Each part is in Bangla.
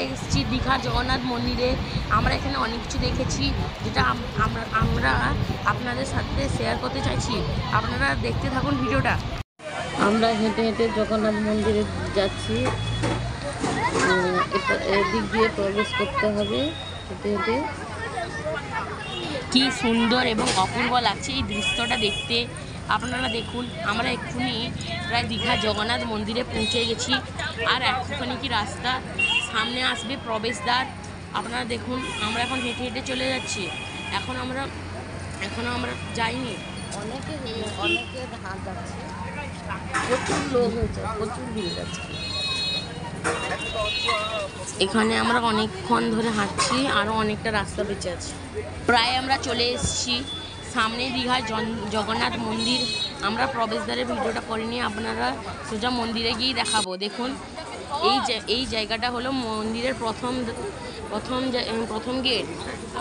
এসেছি দীঘার জগন্নাথ মন্দিরে। আমরা এখানে অনেক কিছু দেখেছি যেটা আমরা আপনাদের সাথে শেয়ার করতে চাইছি। আপনারা দেখতে থাকুন ভিডিওটা। আমরা হেঁটে হেঁটে জগন্নাথ মন্দিরে যাচ্ছি। এদিক দিয়ে প্রবেশ করতে হবে হেঁটে হেঁটে। কি সুন্দর এবং অপূর্ব লাগছে এই দৃশ্যটা দেখতে। আপনারা দেখুন, আমরা এক্ষুনি প্রায় দীঘা জগন্নাথ মন্দিরে পৌঁছে গেছি। আর একটুখানি কি রাস্তা, সামনে আসবে প্রবেশদ্বার। আপনারা দেখুন, আমরা এখন হেঁটে হেঁটে চলে যাচ্ছি। এখনও আমরা যাইনি। অনেকের হাত যাচ্ছে, প্রচুর লোক হয়েছে, প্রচুর ভিড় যাচ্ছে। এখানে আমরা অনেকক্ষণ ধরে হাঁটছি, আরও অনেকটা রাস্তা বেঁচে আছে। প্রায় আমরা চলে এসেছি সামনে দীঘায় জগন্নাথ মন্দির। আমরা প্রবেশদ্বারের ভিডিওটা করিনি, আপনারা সোজা মন্দিরে গিয়েই দেখাবো। দেখুন, এই জায়গাটা হলো মন্দিরের প্রথম গেট।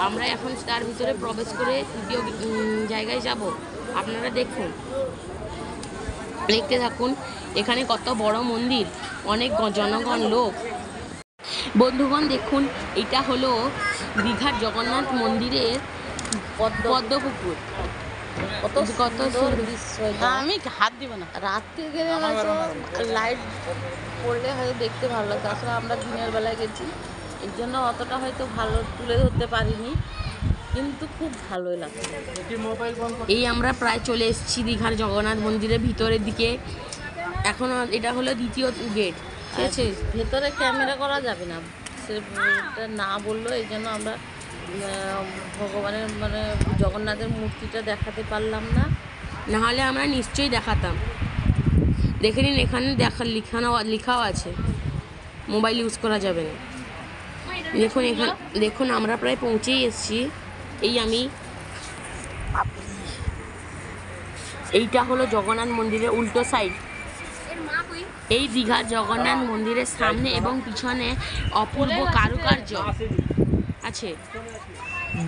আমরা এখন তার ভিতরে প্রবেশ করে দ্বিতীয় জায়গায় যাব। আপনারা দেখুন, দেখতে থাকুন। এখানে কত বড় মন্দির, অনেক জনগণ লোক। বন্ধুগণ দেখুন, এটা হলো দীঘার জগন্নাথ মন্দিরের পদ্মপুকুর। কত সুন্দর দৃশ্য। আমি হাত দিব না। রাত্রে গেলে হয়তো লাইট পড়লে হয়তো দেখতে ভালো লাগতো। আসলে আমরা দিনের বেলায় গেছি, এর জন্য অতটা হয়তো ভালো তুলে ধরতে পারিনি, কিন্তু খুব ভালোই লাগছে। এই আমরা প্রায় চলে এসেছি দীঘার জগন্নাথ মন্দিরের ভিতরের দিকে। এখন এটা হলো দ্বিতীয় গেট, ঠিক আছে। ভেতরে ক্যামেরা করা যাবে না, সেটা না বললো, এই জন্য আমরা ভগবানের জগন্নাথের মূর্তিটা দেখাতে পারলাম না। নাহলে আমরা নিশ্চয়ই দেখাতাম। দেখে নিন, এখানে লেখাও আছে মোবাইল ইউজ করা যাবে না। দেখুন আমরা প্রায় পৌঁছেই এসেছি। এইটা হলো জগন্নাথ মন্দিরের উল্টো সাইড। এই দীঘার জগন্নাথ মন্দিরের সামনে এবং পিছনে অপূর্ব কারুকার্য আছে।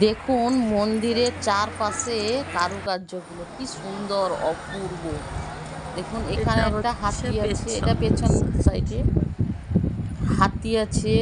দেখুন মন্দিরের চারপাশে কারুকার্যগুলো কি সুন্দর, অপূর্ব। দেখুন এখানে একটা হাতি আছে, এটা পেছন সাইডে হাতি আছে।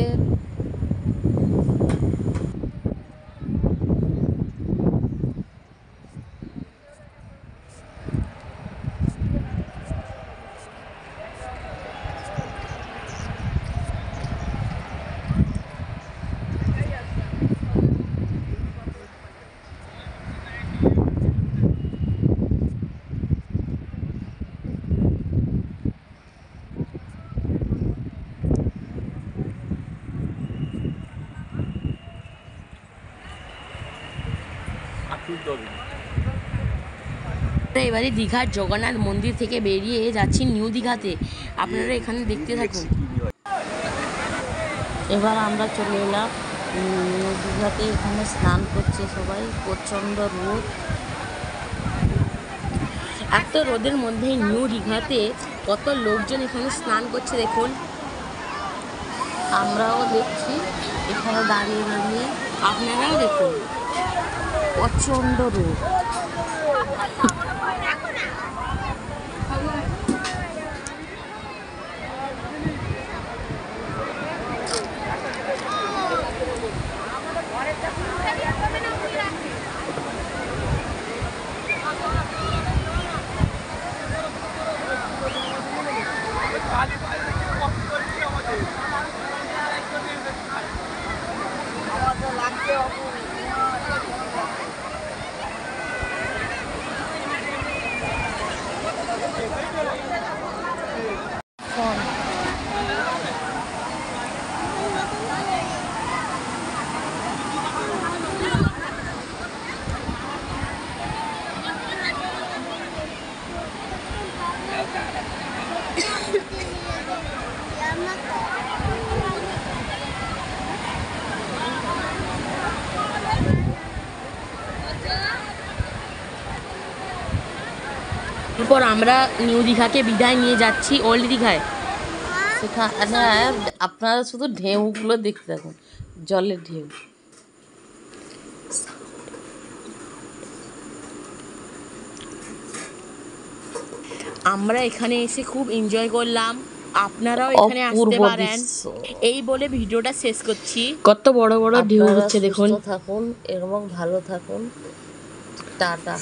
এবারে দীঘার জগন্নাথ মন্দির থেকে বেরিয়ে যাচ্ছি নিউ দীঘাতে। আপনারা এখানে দেখতে থাকুন। এবার আমরা চলে এলাম নিউ দীঘাতে। এখানে স্নান করছে সবাই, প্রচণ্ড রোদ। এত রোদের মধ্যে নিউ দীঘাতে কত লোকজন এখানে স্নান করছে দেখুন। আমরাও দেখছি এখানে দাঁড়িয়ে দাঁড়িয়ে, আপনারাও দেখুন, প্রচণ্ড রোদ। এরপর আমরা নিউ দীঘাকে বিদায় নিয়ে যাচ্ছি ওল্ড দীঘায়। সেখানে আপনারা শুধু ঢেউগুলো দেখতে থাকুন, জলের ঢেউ। আমরা এখানে এসে খুব এনজয় করলাম। আপনারাও এখানে আসতে অপূর্ব পারেন। দৃশ্য। এই বলে ভিডিওটা শেষ করছি। কত বড় বড় ঢেউ আপনারা হচ্ছে দেখুন। সুস্থ থাকুন এবং ভালো থাকুন। টাটা।